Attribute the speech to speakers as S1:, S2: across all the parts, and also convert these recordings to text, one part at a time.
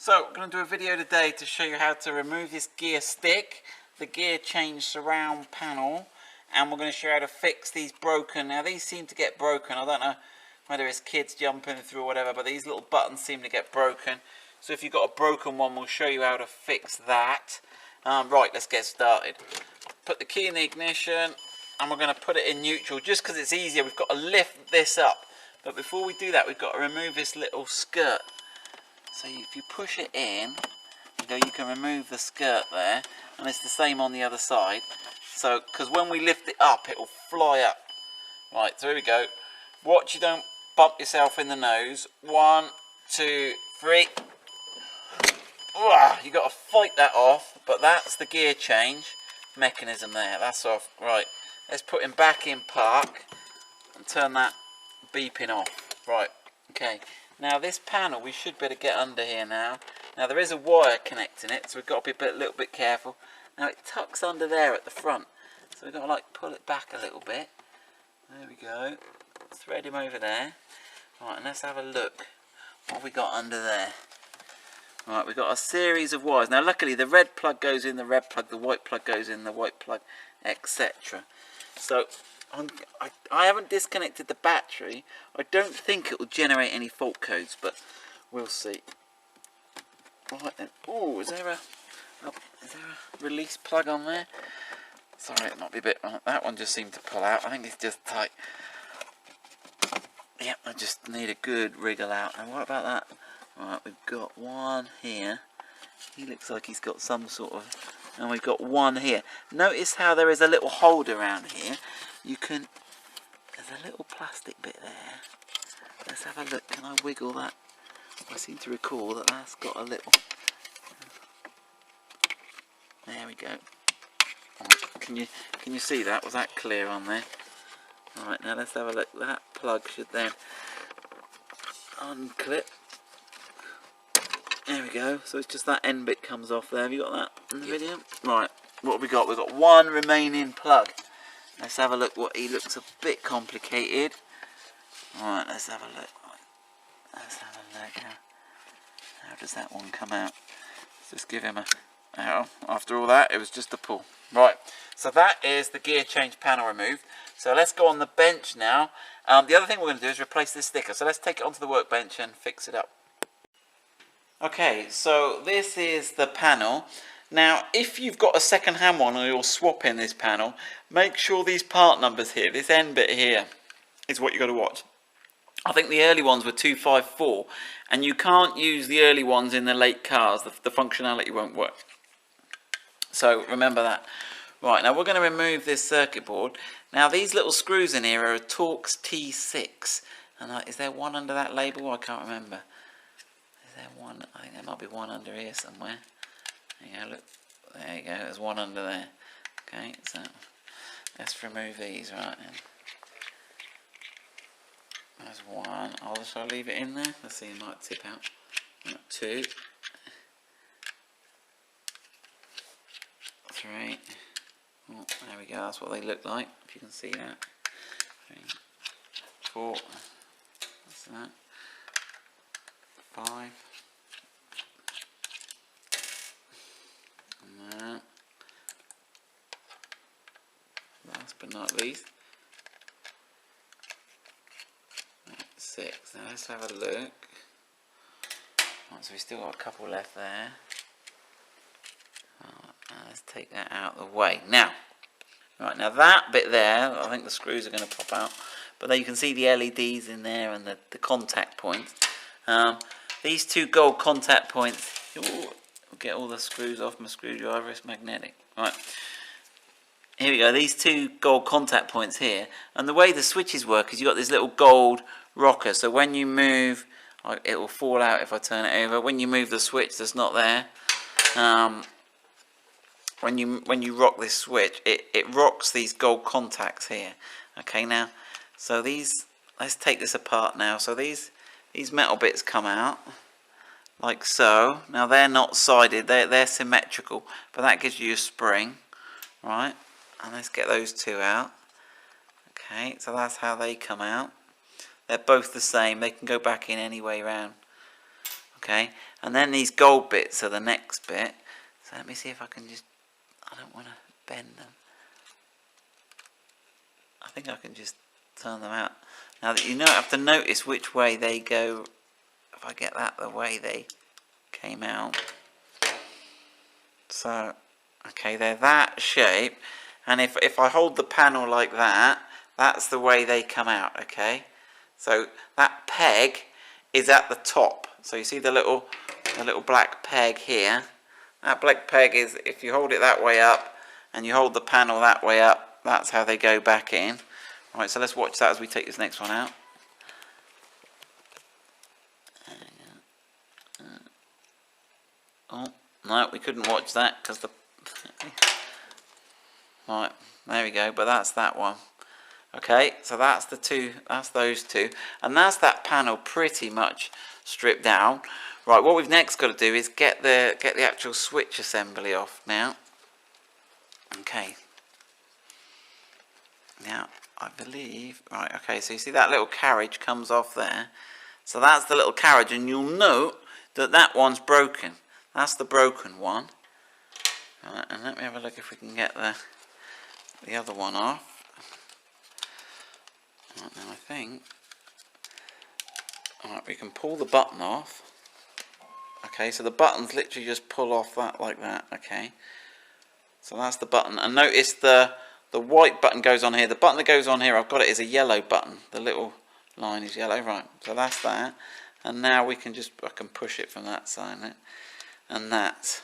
S1: So I'm going to do a video today to show you how to remove this gear stick, the gear change surround panel, and we're going to show you how to fix these broken. Now these seem to get broken. I don't know whether it's kids jumping through or whatever, but these little buttons seem to get broken. So if you've got a broken one, we'll show you how to fix that. Right, let's get started. Put the key in the ignition and we're going to put it in neutral just because it's easier. We've got to lift this up, but before we do that we've got to remove this little skirt. So if you push it in, you can remove the skirt there, and it's the same on the other side. So, because when we lift it up, it will fly up. Right, so here we go. Watch you don't bump yourself in the nose. 1, 2, 3. You got to fight that off, but that's the gear change mechanism there. That's off. Right, let's put him back in park and turn that beeping off. Right, okay. Now this panel, we should be able to get under here now. Now there is a wire connecting it, so we've got to be a little bit careful. Now it tucks under there at the front, so we've got to like pull it back a little bit. There we go. Thread him over there. Right, and let's have a look. What have we got under there? Right, we've got a series of wires. Now luckily the red plug goes in the red plug, the white plug goes in the white plug, etc. So I haven't disconnected the battery. I don't think it will generate any fault codes, but we'll see. Right then. Oh, is there a release plug on there? Sorry, it might be a bit. That one just seemed to pull out. I think it's just tight. Yep, I just need a good wriggle out. And what about that? Right, we've got one here. He looks like he's got some sort of. And we've got one here. Notice how there is a little holder around here. There's a little plastic bit there. Let's have a look. Can I wiggle that? I seem to recall that that's got a little. There we go. Can you see that? Was that clear on there? Alright, now let's have a look. That plug should then unclip. There we go. So it's just that end bit comes off there. Have you got that in the video? Right. What have we got? We've got one remaining plug. Let's have a look. He looks a bit complicated. Alright, let's have a look. Let's have a look. How does that one come out? Let's just give him a... after all that, it was just a pull. Right, so that is the gear change panel removed. So let's go on the bench now. The other thing we're going to do is replace this sticker. So let's take it onto the workbench and fix it up. Okay, so this is the panel. Now, if you've got a second-hand one or you're swapping this panel, make sure these part numbers here, this end bit here, is what you've got to watch. I think the early ones were 254, and you can't use the early ones in the late cars. The functionality won't work. So remember that. Right, now we're going to remove this circuit board. Now these little screws in here are a Torx T6. And is there one under that label? I can't remember. Is there one? I think there might be one under here somewhere. There you go, look. There you go, there's one under there. Okay, so let's remove these, right then. There's one. I'll just leave it in there. Let's see, it might tip out. 2, 3. Oh, there we go. That's what they look like. If you can see that. 3, 4. What's that? 5. And that. Last but not least. 6. Now let's have a look. Right, so we've still got a couple left there. Let's take that out of the way. Now that bit there, I think the screws are going to pop out. But then you can see the LEDs in there and the contact points. These two gold contact points, we'll get all the screws off my screwdriver, it's magnetic. Right. Here we go, these two gold contact points here. And the way the switches work is you've got this little gold rocker, so when you move, it will fall out if I turn it over. When you move the switch that's not there, when you rock this switch, it rocks these gold contacts here. Okay, now, so let's take this apart now. So these metal bits come out like so. Now they're not sided, they're symmetrical, but that gives you a spring, right? And let's get those two out. Okay, so that's how they come out. They're both the same. They can go back in any way round. Okay, and then these gold bits are the next bit. So let me see if I can just, I don't want to bend them. I think I can just turn them out. Now that you know, I have to notice which way they go. If I get that the way they came out. So, okay, they're that shape. And if I hold the panel like that, that's the way they come out, okay? So that peg is at the top. So you see the little black peg here? That black peg is, if you hold it that way up and you hold the panel that way up, that's how they go back in. Right, so let's watch that as we take this next one out. Oh, no, we couldn't watch that because the... Right, there we go, but that's that one. Okay, so that's the two, that's those two, and that's that panel pretty much stripped down. Right, what we've next got to do is get the actual switch assembly off now. Okay. Now, I believe, right, okay, so you see that little carriage comes off there. So that's the little carriage, and you'll note that that one's broken. That's the broken one. Right, and let me have a look if we can get the other one off. Right, now I think, alright, we can pull the button off. Okay, so the buttons literally just pull off that like that, okay. So that's the button, and notice the white button goes on here. The button that goes on here, I've got it, is a yellow button. The little line is yellow, right, so that's that. And now we can just, I can push it from that side, and that's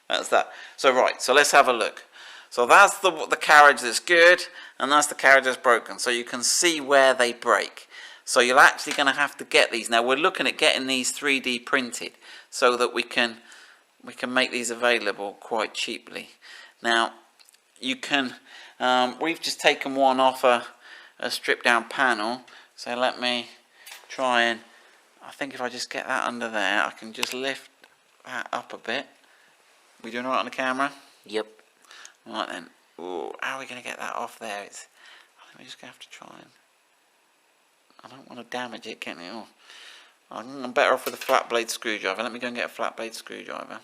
S1: that. So right, so let's have a look. So that's the carriage that's good, and that's the carriage that's broken. So you can see where they break. So you're actually going to have to get these. Now we're looking at getting these 3D printed so that we can make these available quite cheaply. Now you can, we've just taken one off a stripped down panel. So let me try and, I think if I just get that under there, I can just lift that up a bit. We doing all right on the camera?
S2: Yep.
S1: Right then. Ooh, how are we going to get that off there? I think we're just going to have to try and... I don't want to damage it, can you? I'm better off with a flat blade screwdriver. Let me go and get a flat blade screwdriver.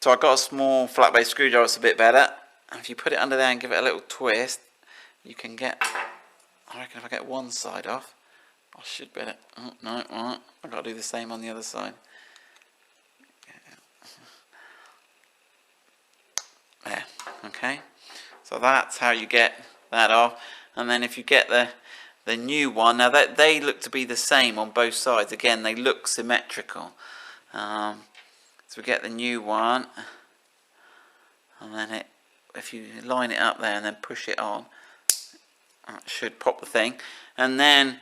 S1: So I've got a small flat blade screwdriver, it's a bit better. And if you put it under there and give it a little twist, you can get... I reckon if I get one side off, I should be able to... Oh, no, alright. I've got to do the same on the other side. There, okay. So that's how you get that off. And then if you get the new one, now that they look to be the same on both sides. Again, they look symmetrical. So we get the new one, and then if you line it up there and then push it on, that should pop the thing. And then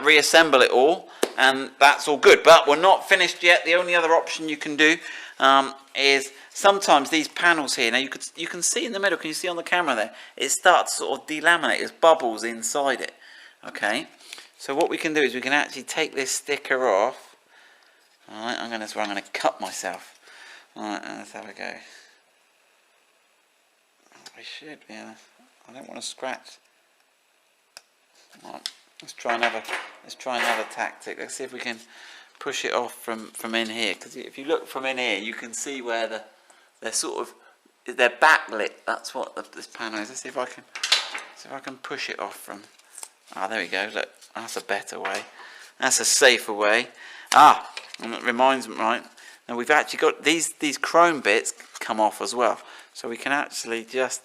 S1: reassemble it all, and that's all good. But we're not finished yet. The only other option you can do is sometimes these panels here. Now you can see in the middle. Can you see on the camera there? It starts to sort of delaminate. There's bubbles inside it. Okay. So what we can do is we can actually take this sticker off. All right. I'm going to cut myself. All right. Let's have a go. We should. Yeah. I don't want to scratch. All right. Let's try another tactic. Let's see if we can push it off from in here. Because if you look from in here, you can see where they're sort of, they're backlit. That's what this panel is. Let's see if I can push it off from. Ah, there we go. Look, that's a better way. That's a safer way. Ah, and it reminds me, right? Now we've actually got these chrome bits come off as well, so we can actually just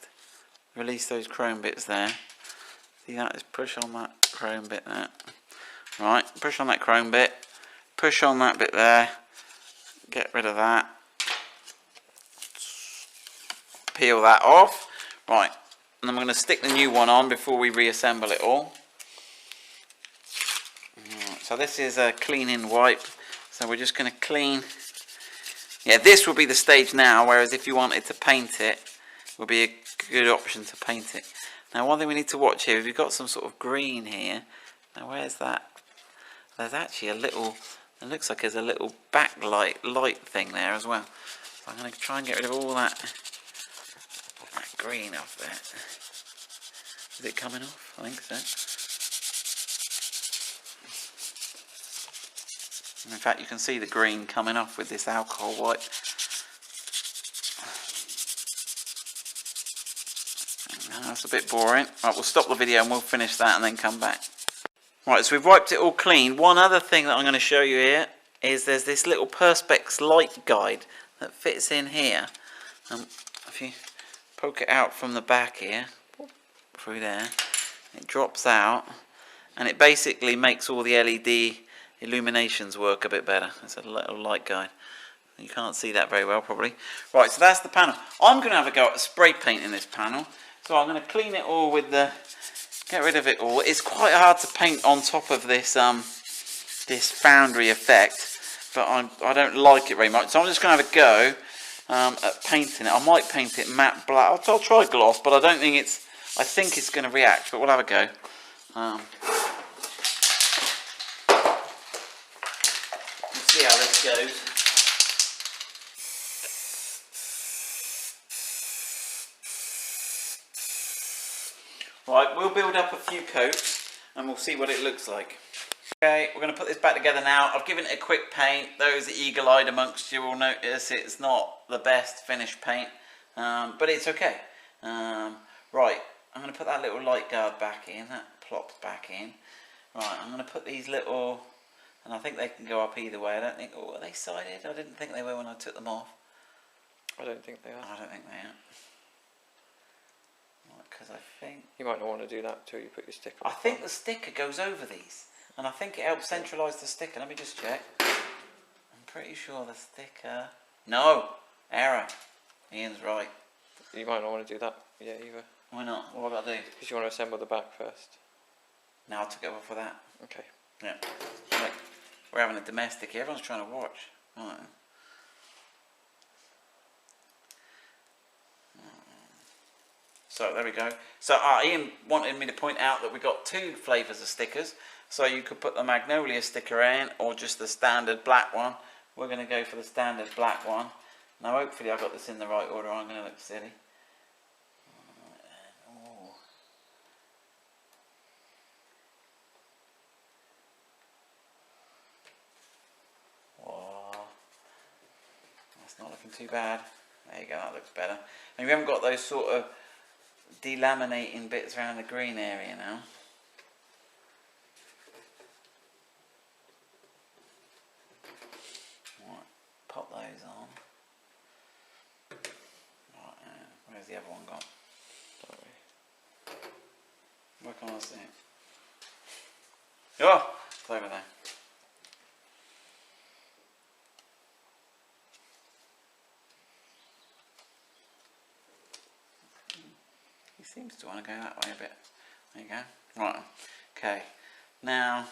S1: release those chrome bits there. See that? Just push on that chrome bit there. Right, push on that chrome bit. Push on that bit there. Get rid of that. Peel that off. Right, and I'm going to stick the new one on before we reassemble it all. Right, so this is a cleaning wipe. So we're just going to clean. Yeah, this will be the stage now, whereas if you wanted to paint it, will be a good option to paint it. Now one thing we need to watch here is we've got some sort of green here. Now where's that? There's actually a little, it looks like there's a little backlight light thing there as well. So I'm going to try and get rid of all that green off there. Is it coming off? I think so. In fact, you can see the green coming off with this alcohol wipe. That's a bit boring. Right, we'll stop the video and we'll finish that and then come back. Right, so we've wiped it all clean. One other thing that I'm going to show you here is there's this little Perspex light guide that fits in here. If you poke it out from the back here, through there, it drops out, and it basically makes all the LED illuminations work a bit better. It's a little light guide. You can't see that very well probably. Right, so that's the panel. I'm going to have a go at spray painting this panel. So I'm going to clean it all with the, get rid of it all. It's quite hard to paint on top of this this foundry effect, but I don't like it very much. So I'm just going to have a go at painting it. I might paint it matte black. I'll try gloss, but I don't think it's, I think it's going to react, but we'll have a go. We'll see how this goes. Right, we'll build up a few coats and we'll see what it looks like. Okay, we're going to put this back together now. I've given it a quick paint. Those eagle-eyed amongst you will notice it's not the best finished paint, but it's okay. Right, I'm going to put that little light guard back in. That plops back in. Right, I'm going to put these little, and I think they can go up either way. I don't think, oh, are they sided? I didn't think they were when I took them off.
S2: I don't think they are.
S1: I don't think they are. Because I think
S2: you might not want to do that until you put your sticker on.
S1: I think the sticker goes over these, and I think it helps centralise the sticker. Let me just check. I'm pretty sure the sticker. No, error. Ian's right.
S2: You might not want to do that. Yeah, either.
S1: Why not? What have I got to do?
S2: Because you want to assemble the back first.
S1: No, I'll take it off for that.
S2: Okay.
S1: Yeah. Right. We're having a domestic here. Everyone's trying to watch. Right. So there we go. So Ian wanted me to point out that we got two flavours of stickers. So you could put the Magnolia sticker in or just the standard black one. We're going to go for the standard black one. Now hopefully I got this in the right order. I'm going to look silly. Whoa. That's not looking too bad. There you go, that looks better. And we haven't got those sort of delaminating bits around the green area now. Right, pop those on. Right, where's the other one gone? Where can I see it? Oh, it's over there. He seems to want to go that way a bit. There you go. Right. Okay. Now,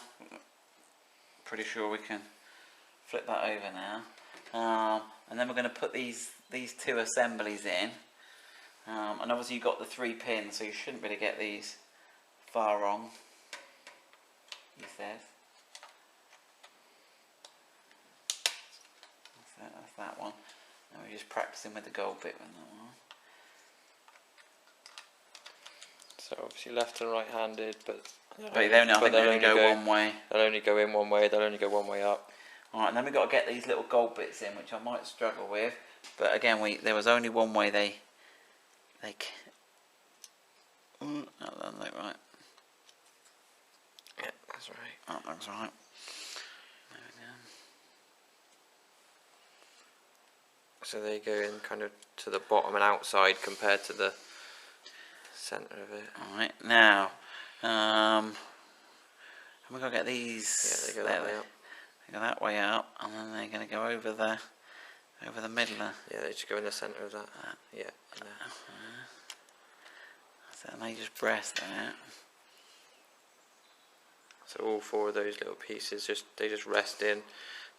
S1: pretty sure we can flip that over now. And then we're going to put these two assemblies in. And obviously you've got the 3 pins, so you shouldn't really get these far wrong, he says. That's that one. And we're just practicing with the gold bit with that one.
S2: So obviously left and right handed, but
S1: they only go one way.
S2: They'll only go in one way, they'll only go one way up.
S1: Alright, and then we've got to get these little gold bits in, which I might struggle with. But again, there was only one way they that doesn't look right.
S2: Yeah, that's right.
S1: That looks right. There we go.
S2: So they go in kind of to the bottom and outside compared to the centre of it.
S1: Alright, now, we've got to get these.
S2: Yeah, they go that way up.
S1: They go that way up, and then they're going to go over the middle.
S2: Yeah, they just go in the centre of that. Yeah.
S1: So they just breast that.
S2: So all 4 of those little pieces they just rest in.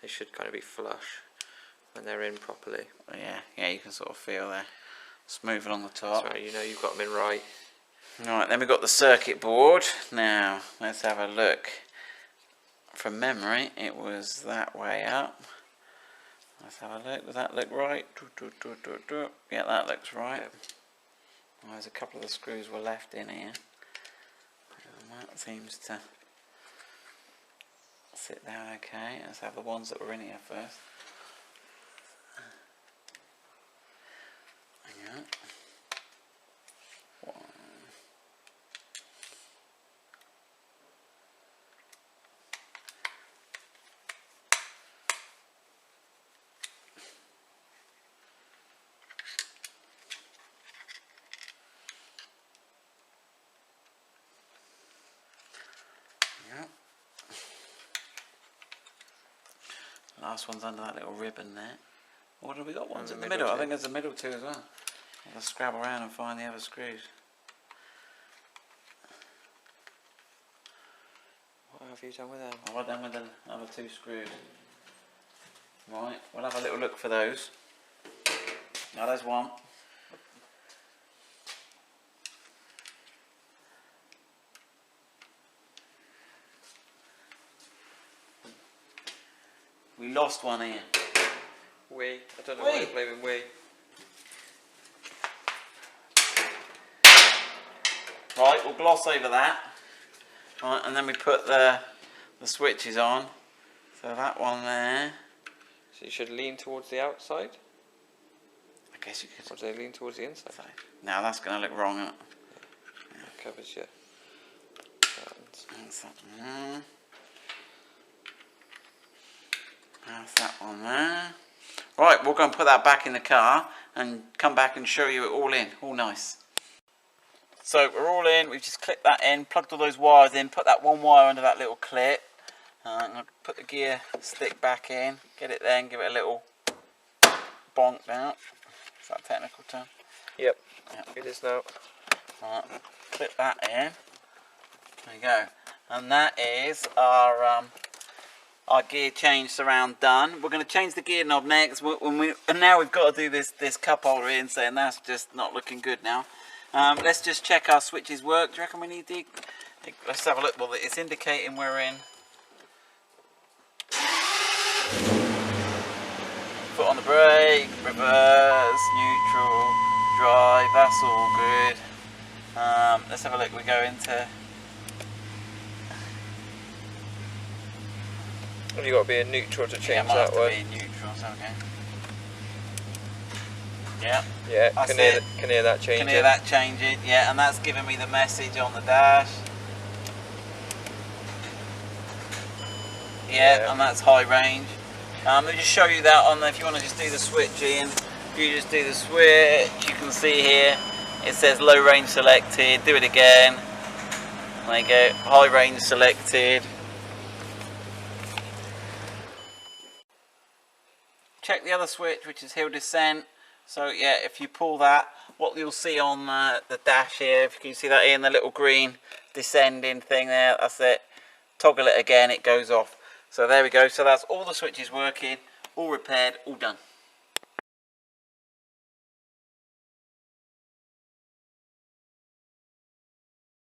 S2: They should kind of be flush when they're in properly.
S1: Yeah, you can sort of feel they're smooth along the top.
S2: That's right, you know you've got them in right.
S1: Right, then we've got the circuit board. Now, let's have a look. From memory, it was that way up. Let's have a look. Does that look right? Yeah, that looks right.
S2: Yep.
S1: Well, there's a couple of the screws were left in here. And that seems sit down okay. Let's have the ones that were in here first. Hang on. One. Yeah. Last one's under that little ribbon there. What have we got? Ones in the middle. I think there's a middle too as well. I'll just scrab around and find the other screws.
S2: What have you done with them?
S1: What have I done with the other 2 screws? Right, we'll have a little look for those. Now there's one. We lost one here.
S2: I don't know why you're blaming we.
S1: Right, we'll gloss over that. Right, and then we put the switches on. So that one there.
S2: So you should lean towards the outside?
S1: I guess you could.
S2: Or do they lean towards the inside?
S1: Now that's going to look wrong, isn't it?
S2: Yeah. Covers your buttons.
S1: That's that one there. That's that one there. Right, we're going to put that back in the car and come back and show you it all in. All nice. So we're all in, we've just clipped that in, plugged all those wires in, put that one wire under that little clip. I'm going to put the gear stick back in, get it there and give it a little bonk out. Is that a technical term?
S2: Yep. It is now.
S1: Right, clip that in. There you go. And that is our gear change surround done. We're going to change the gear knob next. And now we've got to do this cup holder in, saying that's just not looking good now. Let's just check our switches work. Do you reckon we need the... Let's have a look. Well, it's indicating we're in. Foot on the brake, reverse, neutral, drive, that's all good. Let's have a look. We go into...
S2: Well, you've got to be in neutral to change
S1: yeah,
S2: that one.
S1: Be in neutral, so okay. Yeah.
S2: Yeah, can hear that changing.
S1: Can hear that changing, yeah, and that's giving me the message on the dash. Yeah, and that's high range. Let me just show you that on there. If you want to just do the switch in, if you just do the switch, you can see here it says low range selected. Do it again. There you go, high range selected. Check the other switch, which is hill descent. So yeah, if you pull that, what you'll see on the dash here, if you can see that in the little green descending thing there, that's it. Toggle it again, it goes off. So there we go. So that's all the switches working, all repaired, all done.